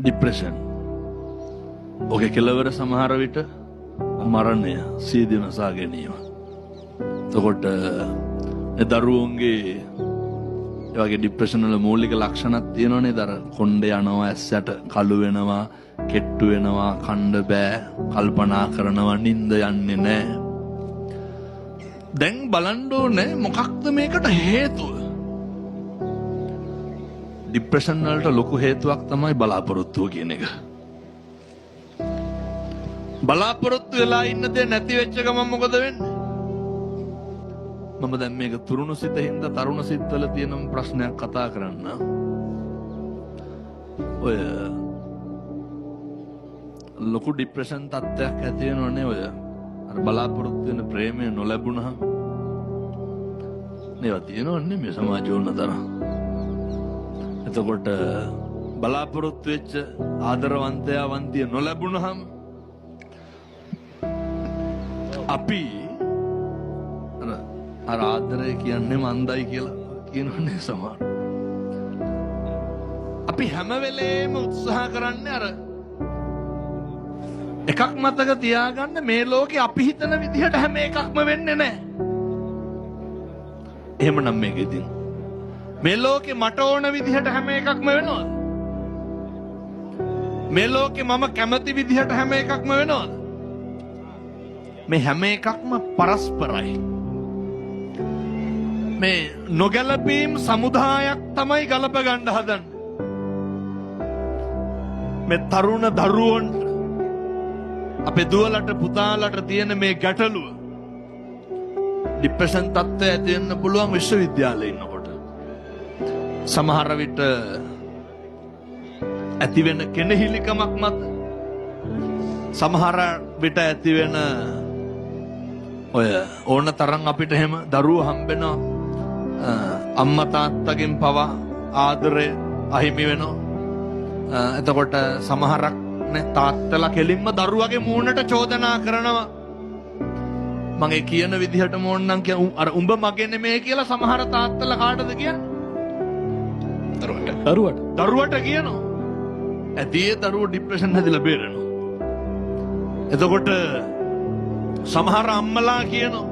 Depression ඔගේ කෙලවර සමහර විට මරණය සීදීම සා ගැනීම. එතකොට දරුවන්ගේ ඒ වගේ ડિප්‍රෙෂන් වල මූලික ලක්ෂණක් තියෙනවනේ. දර කොණ්ඩේ යනවා, ඇස් යට කළු වෙනවා, කෙට්ටු වෙනවා, කණ්ඩ බෑ, කල්පනා කරනවා, නිින්ද යන්නේ නැහැ. දැන් බලන්න ඕනේ මොකක්ද මේකට හේතුව? ડિප්‍රෙෂන් වලට ලොකු හේතුවක් තමයි බලාපොරොත්තුව කියන එක. බලාපොරොත්තු වෙලා ඉන්න දේ නැති වෙච්ච ගමන් මොකද වෙන්නේ? මම දැන් මේක තුරුණු සිත හින්දා තරුණ සිත්වල තියෙන ප්‍රශ්නයක් කතා කරන්න. ඔය ලොකු ડિප්‍රෙෂන් තත්ත්වයක් ඇති වෙනවනේ ඔය අර බලාපොරොත්තු වෙන ප්‍රේමය නොලැබුණහම. මේවා තියෙනවනේ මේ සමාජය වුණ තරම්. එතකොට බලාපොරොත්තු වෙච්ච ආදරවන්තයා වන්තිය නොලැබුණහම අපි අර ආදරය කියන්නේ මන්දයි කියලා කියනවනේ සමහර. අපි හැම වෙලේම උත්සාහ කරන්නේ අර එකක් මතක තියාගන්න, මේ ලෝකේ අපි හිතන විදිහට හැම එකක්ම වෙන්නේ නැහැ. එහෙමනම් මේක ඉතින් මේ ලෝකේ මට ඕන විදිහට හැම එකක්ම වෙනවද? මේ ලෝකේ මම කැමති විදිහට හැම එකක්ම වෙනවද? මේ හැම එකක්ම පරස්පරයි. මේ නොගැලපීම් සමුදායක් තමයි ගලප ගන්න හදන්නේ. මේ තරුණ දරුවන්ට, අපේ දුවලට පුතාලට තියෙන මේ ගැටලුව ડિප්‍රෙෂන් තත්ත්වය ඇති වෙන්න පුළුවන් විශ්වවිද්‍යාලේ ඉන්නකොට. සමහර විට ඇති වෙන කෙනෙහිලිකමක් මත, සමහර විට ඇති වෙන ඔය ඕන තරම් අපිට එහෙම දරුවෝ හම්බෙනවා, අම්මා තාත්තගෙන් පවා ආදරය අහිමි වෙනවා. එතකොට සමහරක් නේ තාත්තලා කෙලින්ම දරුවගේ මූණට චෝදනා කරනවා. මගේ කියන විදිහටම ඕනනම් කිය අර උඹ මගේ නෙමෙයි කියලා සමහර තාත්තලා කාටද කියන්නේ? දරුවට කියනවා. ඇදී දරුවෝ ડિප්‍රෙෂන් හැදිලා බේරෙනවා. එතකොට සමහර අම්මලා කියනවා,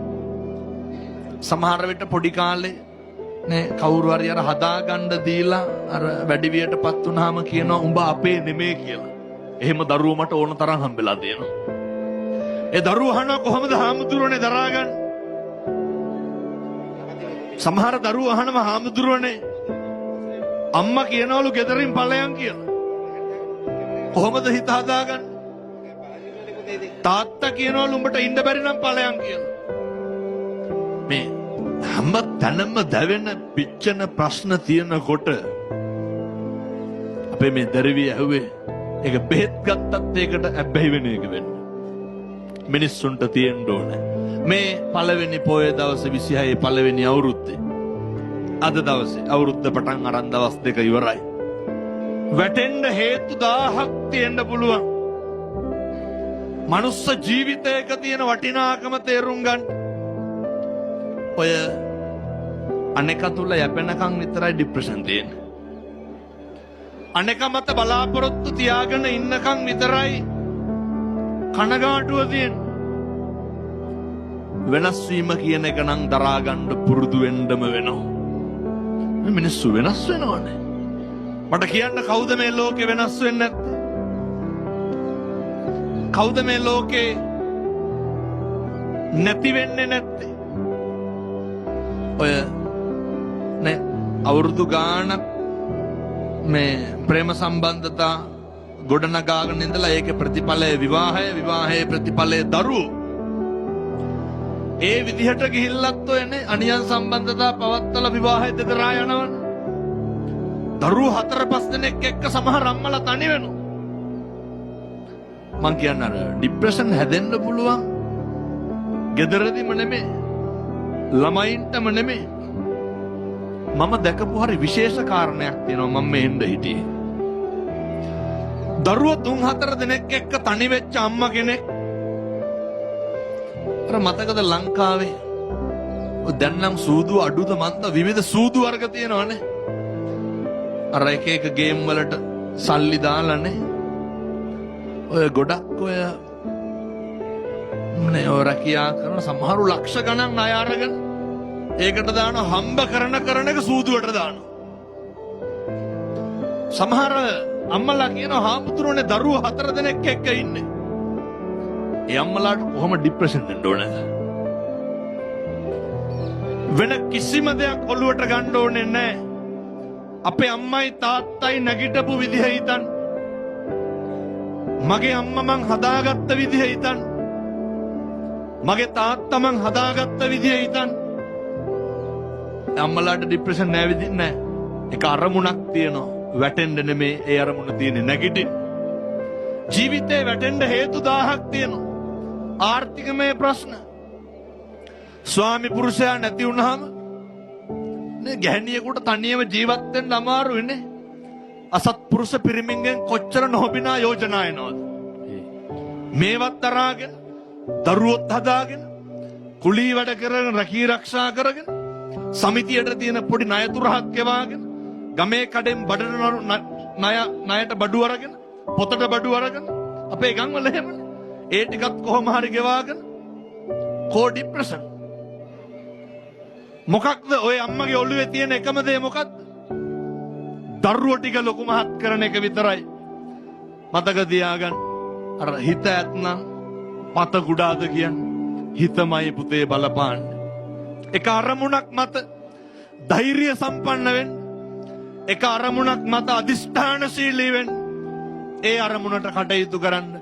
සමහර විට පොඩි කාලේ නේ කවුරු හරි අර හදාගන්න දීලා අර වැඩිවියටපත් වුනහම කියනවා උඹ අපේ නෙමෙයි කියලා. එහෙම දරුවෝ මට ඕන තරම් හම්බෙලා තියෙනවා. ඒ දරුවෝ අහනවා කොහොමද හාමුදුරනේ දරාගන්නේ? සමහර දරුවෝ අහනවා හාමුදුරනේ අම්මා කියනවලු ගෙදරින් ඵලයන් කියලා. කොහොමද හිත හදාගන්නේ? තාත්තා කියනවලු උඹට ඉන්න බැරි නම් ඵලයන් කියලා. මේ හැම තැනම දැවෙන පිච්චෙන ප්‍රශ්න තියෙනකොට අපේ මේ දරුවිය ඇහුවේ ඒක බෙහෙත් ගත්තත් ඒකට ඇබ්බැහි වෙන එක වෙන්නේ. මිනිස්සුන්ට තියෙන්න ඕනේ මේ පළවෙනි පොයේ දවසේ 26 පළවෙනි අවුරුද්දේ අද දවසේ අවුරුද්ද පටන් අරන් දවස් දෙක ඉවරයි. වැටෙන්න හේතු 1000ක් තියෙන්න පුළුවන්. මනුස්ස ජීවිතයක තියෙන වටිනාකම තේරුම් ගන්න. ඔය අනෙක තුල යැපෙනකන් විතරයි ડિප්‍රෙෂන් තියෙන්නේ. අනෙක මත බලාපොරොත්තු තියාගෙන ඉන්නකන් විතරයි කනගාටුව තියෙන්නේ. වෙනස් වීම කියන එක නම් දරා ගන්න පුරුදු වෙන්නම වෙනවා. මිනිස්සු වෙනස් වෙනවනේ. මට කියන්න කවුද මේ ලෝකේ වෙනස් වෙන්නේ නැත්තේ? කවුද මේ ලෝකේ නැති වෙන්නේ නැත්තේ? ඔය නේ අවුරුදු ගානක් මේ ප්‍රේම සම්බන්ධතා ගොඩනගාගෙන ඉඳලා ඒකේ ප්‍රතිඵලය විවාහය, විවාහයේ ප්‍රතිඵලය දරුවෝ. ඒ විදිහට ගිහිල්ලත් ඔයනේ අනියම් සම්බන්ධතා පවත්තලා විවාහය දෙදරා යනවනේ. දරුවෝ 4-5 දෙනෙක් එක්ක සමහර අම්මලා තනි වෙනවා. මං කියන්නේ අර ડિප්‍රෙෂන් හැදෙන්න පුළුවන් ගෙදරදීම නෙමෙයි, ළමයින්ටම නෙමෙයි. මම දැකපු හරි විශේෂ කාරණයක් තියෙනවා. මම මෙහෙන්ද හිටියේ. දරුවෝ 3-4 දෙනෙක් එක්ක තනි වෙච්ච අම්මා කෙනෙක්. අර මතකද ලංකාවේ දැන් නම් සූදු අඩුද මන්ද විවිධ සූදු වර්ග තියෙනවනේ. අර එක එක ගේම් වලට සල්ලි දාලානේ ඔය ගොඩක් ඔය නේ ඔය රැකියා කරන සමහරු ලක්ෂ ගණන් ණය අරගෙන ඒකට දාන හම්බ කරන එක සූදුවට දානවා. සමහර අම්මලා කියනවා හාමුදුරනේ දරුවෝ 4 දෙනෙක් එක්ක ඉන්නේ. ඒ අම්මලාට කොහොම ડિප්‍රෙෂන් එන්න ඕනද? වෙන කිසිම දෙයක් ඔළුවට ගන්න ඕනේ නැහැ. අපේ අම්මයි තාත්තයි නැගිටපු විදිහ හිතන්න. මගේ අම්මා මං හදාගත්ත විදිහ හිතන්න. මගේ තාත්තා මං හදාගත්ත විදිහ හිතන්න. අම්මලාට ડિප්‍රෙෂන් නෑ විදින්නේ නෑ. ඒක අරමුණක් තියෙනවා. වැටෙන්න නෙමේ ඒ අරමුණ තියෙන්නේ නැගිටින්න. ජීවිතේ වැටෙන්න හේතු 1000ක් තියෙනවා. ආර්ථිකමය ප්‍රශ්න. ස්වාමි පුරුෂයා නැති වුණාම නේ ගැහණියෙකුට තනියම ජීවත් වෙන්න අමාරුයිනේ. අසත්පුරුෂ පිරිමින්ගෙන් කොච්චර නොබිනා යෝජනා එනවද? මේවත් තරහාගෙන දරුවොත් හදාගෙන කුලී වැඩ කරගෙන රැකී ආරක්ෂා කරගෙන සමිතියට තියෙන පොඩි ණය තුරහක් ගෙවාගෙන ගමේ කඩෙන් බඩට ණයට බඩු අරගෙන පොතට බඩු අරගෙන අපේ ගම්වල එහෙමනේ. ඒ ටිකත් කොහොම හරි ගෙවාගෙන කෝ ડિප්‍රෙෂන්. මොකක්ද ඔය අම්මගේ ඔළුවේ තියෙන එකම දේ මොකක්ද? දරුවෝ ටික ලොකු මහත් කරන එක විතරයි. මතක තියාගන්න. අර හිත ඇත්නම් පත කුඩාද කියන්නේ. හිතමයි පුතේ බලපාන්නේ. එක අරමුණක් මත ධෛර්ය සම්පන්න වෙන්න. එක අරමුණක් මත අදිෂ්ඨානශීලී වෙන්න. ඒ අරමුණට කටයුතු කරන්න.